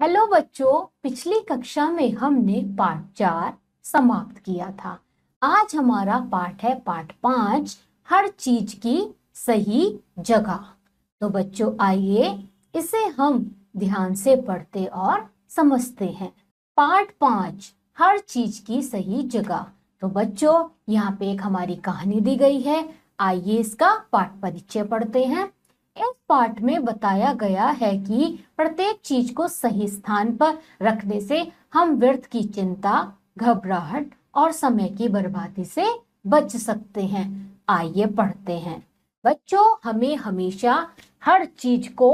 Hello बच्चों, पिछली कक्षा में हमने पाठ 4 समाप्त किया था। आज हमारा पाठ है पाठ 5, हर चीज की सही जगह। तो बच्चों आइए इसे हम ध्यान से पढ़ते और समझते हैं। पाठ 5, हर चीज की सही जगह। तो बच्चों यहाँ पे एक हमारी कहानी दी गई है। आइए इसका पाठ परिचय पढ़ते हैं। इस पाठ में बताया गया है कि प्रत्येक चीज को सही स्थान पर रखने से हम व्यर्थ की चिंता, घबराहट और समय की बर्बादी से बच सकते हैं। आइए पढ़ते हैं। बच्चों, हमें हमेशा हर चीज को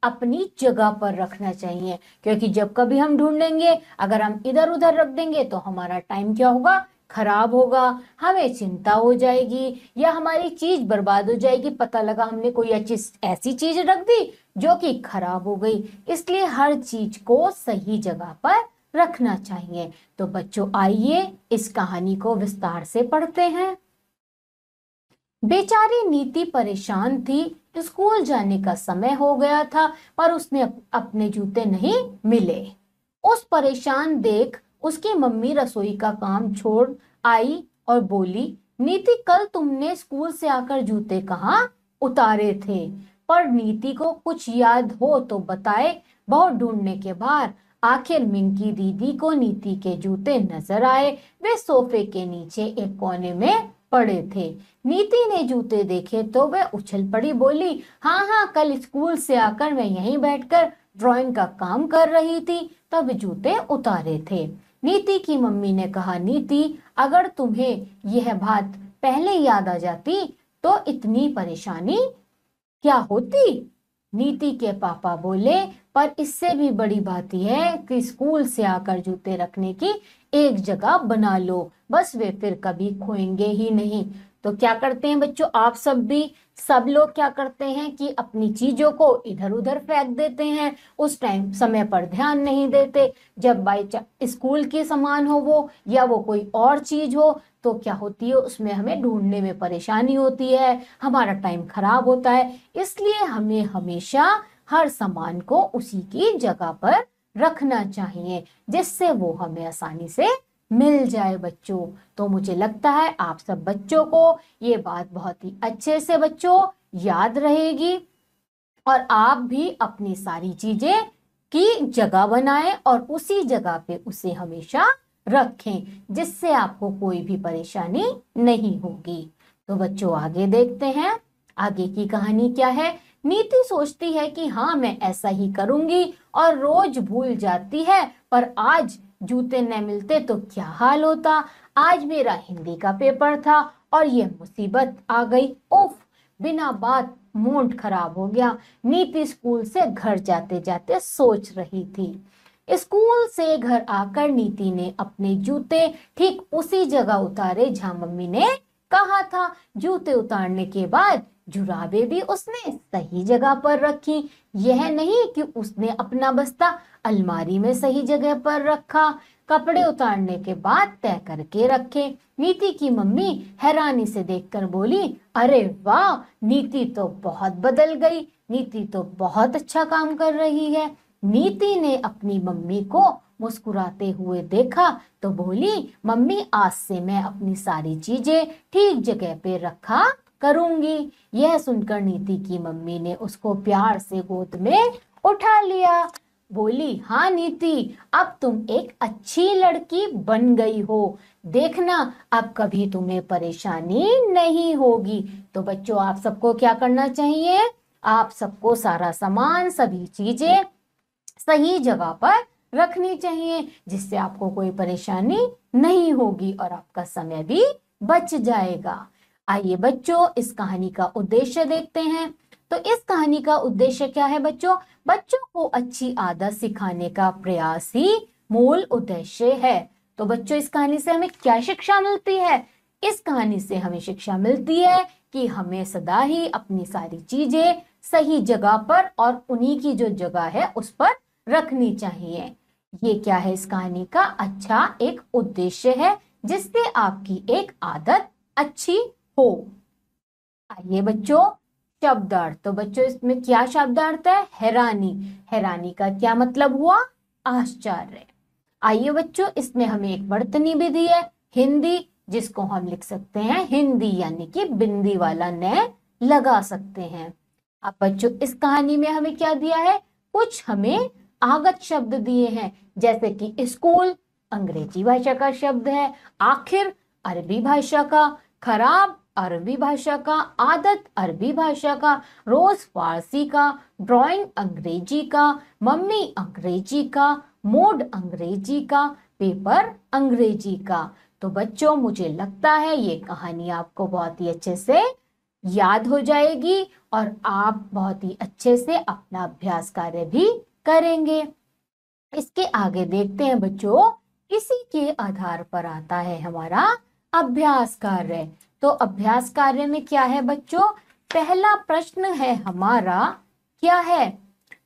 अपनी जगह पर रखना चाहिए, क्योंकि जब कभी हम ढूंढेंगे, अगर हम इधर उधर रख देंगे तो हमारा टाइम क्या होगा, खराब होगा, हमें चिंता हो जाएगी या हमारी चीज बर्बाद हो जाएगी। पता लगा हमने कोई ऐसी चीज रख दी जो कि खराब हो गई। इसलिए हर चीज को सही जगह पर रखना चाहिए। तो बच्चों आइए इस कहानी को विस्तार से पढ़ते हैं। बेचारी नीति परेशान थी। स्कूल जाने का समय हो गया था पर उसने अपने जूते नहीं मिले। उस परेशान देख उसकी मम्मी रसोई का काम छोड़ आई और बोली, नीति कल तुमने स्कूल से आकर जूते कहाँ उतारे थे? पर नीति को कुछ याद हो तो बताए। बहुत ढूंढने के बाद आखिर मिंकी दीदी को नीति के जूते नजर आए। वे सोफे के नीचे एक कोने में पड़े थे। नीति ने जूते देखे तो वह उछल पड़ी, बोली, हाँ हाँ, कल स्कूल से आकर मैं यहीं बैठकर ड्राइंग का काम कर रही थी, तब जूते उतारे थे। नीति की मम्मी ने कहा, नीति अगर तुम्हें यह बात पहले याद आ जाती तो इतनी परेशानी क्या होती? नीति के पापा बोले, पर इससे भी बड़ी बात यह है कि स्कूल से आकर जूते रखने की एक जगह बना लो, बस वे फिर कभी खोएंगे ही नहीं। तो क्या करते हैं बच्चों, आप सब लोग क्या करते हैं कि अपनी चीजों को इधर उधर फेंक देते हैं। उस टाइम समय पर ध्यान नहीं देते। जब बाई स्कूल के सामान हो वो या वो कोई और चीज हो तो क्या होती है, उसमें हमें ढूंढने में परेशानी होती है, हमारा टाइम खराब होता है। इसलिए हमें हमेशा हर सामान को उसी की जगह पर रखना चाहिए जिससे वो हमें आसानी से मिल जाए बच्चों। तो मुझे लगता है आप सब बच्चों को ये बात बहुत ही अच्छे से बच्चों याद रहेगी और आप भी अपनी सारी चीजें की जगह बनाएं और उसी जगह पे उसे हमेशा रखें, जिससे आपको कोई भी परेशानी नहीं होगी। तो बच्चों आगे देखते हैं, आगे की कहानी क्या है। नीति सोचती है कि हाँ मैं ऐसा ही करूंगी और रोज भूल जाती है, पर आज जूते न मिलते तो क्या हाल होता। आज मेरा हिंदी का पेपर था और ये मुसीबत आ गई। उफ, बिना बात मूड खराब हो गया। नीति स्कूल से घर जाते जाते सोच रही थी। स्कूल से घर आकर नीति ने अपने जूते ठीक उसी जगह उतारे जहां मम्मी ने कहा था। जूते उतारने के बाद जुराबे भी उसने सही जगह पर रखी। यह नहीं कि उसने अपना बस्ता अलमारी में सही जगह पर रखा। कपड़े उतारने के बाद तय करके रखे। नीति की मम्मी हैरानी से देखकर बोली, अरे वाह, नीति तो बहुत बदल गई, नीति तो बहुत अच्छा काम कर रही है। नीति ने अपनी मम्मी को मुस्कुराते हुए देखा तो बोली, मम्मी आज से मैं अपनी सारी चीजें ठीक जगह पे रखा करूंगी। यह सुनकर नीति की मम्मी ने उसको प्यार से गोद में उठा लिया। बोली, हाँ नीति, अब तुम एक अच्छी लड़की बन गई हो, देखना अब कभी तुम्हें परेशानी नहीं होगी। तो बच्चों आप सबको क्या करना चाहिए, आप सबको सारा सामान सभी चीजें सही जगह पर रखनी चाहिए, जिससे आपको कोई परेशानी नहीं होगी और आपका समय भी बच जाएगा। आइए बच्चों इस कहानी का उद्देश्य देखते हैं। तो इस कहानी का उद्देश्य क्या है बच्चों? बच्चों को अच्छी आदत सिखाने का प्रयास ही मूल उद्देश्य है। तो बच्चों इस कहानी से हमें क्या शिक्षा मिलती है? इस कहानी से हमें शिक्षा मिलती है कि हमें सदा ही अपनी सारी चीजें सही जगह पर और उन्हीं की जो जगह है उस पर रखनी चाहिए। ये क्या है, इस कहानी का अच्छा एक उद्देश्य है जिससे आपकी एक आदत अच्छी हो। आइए बच्चों शब्दार्थ। तो बच्चों इसमें क्या शब्दार्थ है? हैरानी। हैरानी का क्या मतलब हुआ? आश्चर्य। आइए बच्चों, इसमें हमें एक वर्तनी भी दी है हिंदी, जिसको हम लिख सकते हैं हिंदी, यानी कि बिंदी वाला न लगा सकते हैं। अब बच्चों इस कहानी में हमें क्या दिया है, कुछ हमें आगत शब्द दिए हैं, जैसे कि स्कूल अंग्रेजी भाषा का शब्द है, आखिर अरबी भाषा का, खराब अरबी भाषा का, आदत अरबी भाषा का, रोज फारसी का, ड्राइंग अंग्रेजी का, मम्मी अंग्रेजी का, मोड अंग्रेजी का, पेपर अंग्रेजी का। तो बच्चों मुझे लगता है ये कहानी आपको बहुत ही अच्छे से याद हो जाएगी और आप बहुत ही अच्छे से अपना अभ्यास कार्य भी करेंगे। इसके आगे देखते हैं बच्चों, इसी के आधार पर आता है हमारा अभ्यास कार्य। तो अभ्यास कार्य में क्या है बच्चों, पहला प्रश्न है हमारा, क्या है,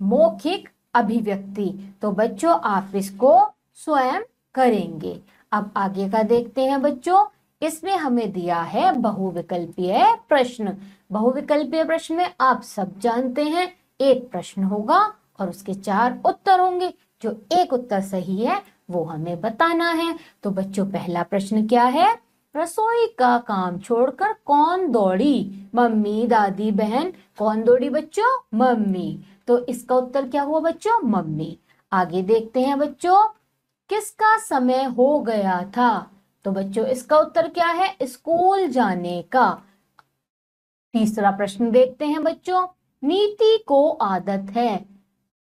मौखिक अभिव्यक्ति। तो बच्चों आप इसको स्वयं करेंगे। अब आगे का देखते हैं बच्चों, इसमें हमें दिया है बहुविकल्पीय प्रश्न। बहुविकल्पीय प्रश्न में आप सब जानते हैं एक प्रश्न होगा और उसके 4 उत्तर होंगे, जो एक उत्तर सही है वो हमें बताना है। तो बच्चों पहला प्रश्न क्या है, रसोई का काम छोड़कर कौन दौड़ी, मम्मी दादी बहन, कौन दौड़ी बच्चों, मम्मी। तो इसका उत्तर क्या हुआ बच्चों, मम्मी। आगे देखते हैं बच्चों, किसका समय हो गया था। तो बच्चों इसका उत्तर क्या है, स्कूल जाने का। तीसरा प्रश्न देखते हैं बच्चों, नीति को आदत है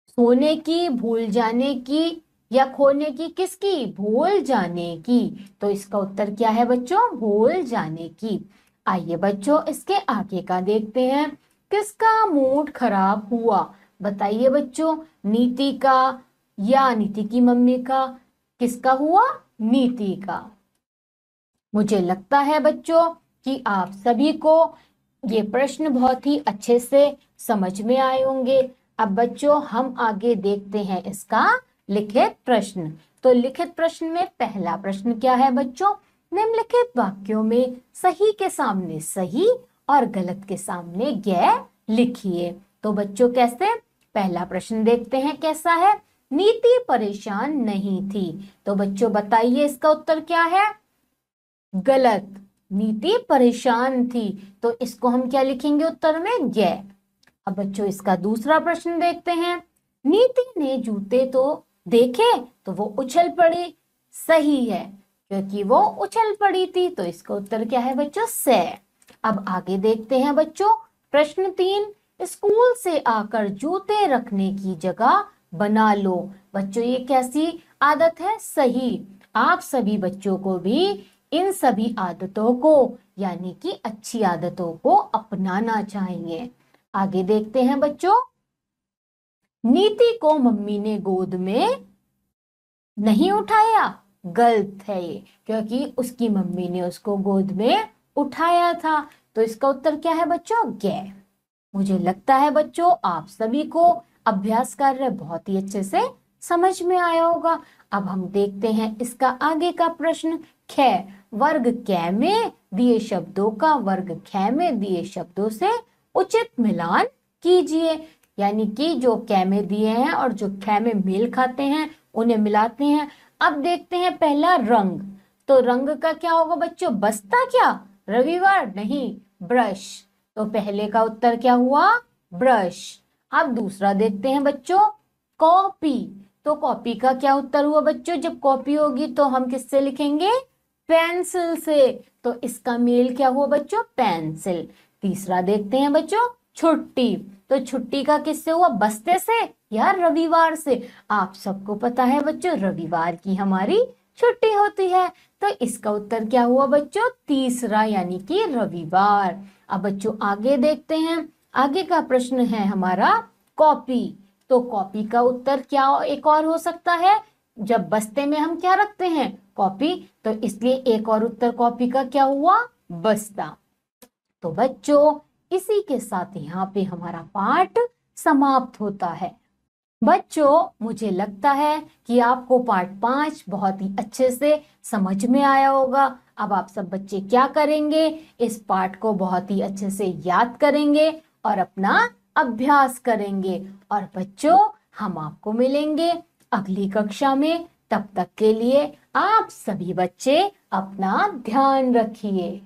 सोने की, भूल जाने की या खोने की, किसकी, भूल जाने की। तो इसका उत्तर क्या है बच्चों, भूल जाने की। आइए बच्चों इसके आगे का देखते हैं, किसका मूड खराब हुआ। बताइए बच्चों, नीति का या नीति की मम्मी का, किसका हुआ, नीति का। मुझे लगता है बच्चों कि आप सभी को ये प्रश्न बहुत ही अच्छे से समझ में आए होंगे। अब बच्चों हम आगे देखते हैं इसका लिखित प्रश्न। तो लिखित प्रश्न में पहला प्रश्न क्या है बच्चों, निम्नलिखित वाक्यों में सही के सामने सही और गलत के सामने गैर लिखिए। तो बच्चों कैसे, पहला प्रश्न देखते हैं कैसा है, नीति परेशान नहीं थी। तो बच्चों बताइए इसका उत्तर क्या है, गलत, नीति परेशान थी। तो इसको हम क्या लिखेंगे उत्तर में, गैर। अब बच्चों इसका दूसरा प्रश्न देखते हैं, नीति ने जूते तो देखे तो वो उछल पड़ी। सही है, क्योंकि वो उछल पड़ी थी। तो इसका उत्तर क्या है बच्चों, से। अब आगे देखते हैं बच्चों, प्रश्न 3, स्कूल से आकर जूते रखने की जगह बना लो। बच्चों ये कैसी आदत है, सही। आप सभी बच्चों को भी इन सभी आदतों को, यानी कि अच्छी आदतों को अपनाना चाहिए। आगे देखते हैं बच्चों, नीति को मम्मी ने गोद में नहीं उठाया। गलत है ये, क्योंकि उसकी मम्मी ने उसको गोद में उठाया था। तो इसका उत्तर क्या है बच्चों, गैर। मुझे लगता है बच्चों आप सभी को अभ्यास कार्य बहुत ही अच्छे से समझ में आया होगा। अब हम देखते हैं इसका आगे का प्रश्न, ख, वर्ग क में दिए शब्दों का वर्ग ख में दिए शब्दों से उचित मिलान कीजिए। यानी कि जो क में दिए हैं और जो ख में मेल खाते हैं उन्हें मिलाते हैं। अब देखते हैं पहला रंग। तो रंग का क्या होगा बच्चों, बस्ता क्या, रविवार नहीं, ब्रश। तो पहले का उत्तर क्या हुआ, ब्रश। अब दूसरा देखते हैं बच्चों, कॉपी। तो कॉपी का क्या उत्तर हुआ बच्चों, जब कॉपी होगी तो हम किससे लिखेंगे, पेंसिल से। तो इसका मेल क्या हुआ बच्चों, पेंसिल। तीसरा देखते हैं बच्चों, छुट्टी। तो छुट्टी का किससे हुआ, बस्ते से या रविवार से। आप सबको पता है बच्चों रविवार की हमारी छुट्टी होती है। तो इसका उत्तर क्या हुआ बच्चों, तीसरा, यानी कि रविवार। अब बच्चों आगे देखते हैं, आगे का प्रश्न है हमारा कॉपी। तो कॉपी का उत्तर क्या एक और हो सकता है, जब बस्ते में हम क्या रखते हैं, कॉपी। तो इसलिए एक और उत्तर कॉपी का क्या हुआ, बस्ता। तो बच्चों इसी के साथ यहाँ पे हमारा पाठ समाप्त होता है। बच्चों मुझे लगता है कि आपको पाठ 5 बहुत ही अच्छे से समझ में आया होगा। अब आप सब बच्चे क्या करेंगे, इस पाठ को बहुत ही अच्छे से याद करेंगे और अपना अभ्यास करेंगे। और बच्चों हम आपको मिलेंगे अगली कक्षा में। तब तक के लिए आप सभी बच्चे अपना ध्यान रखिए।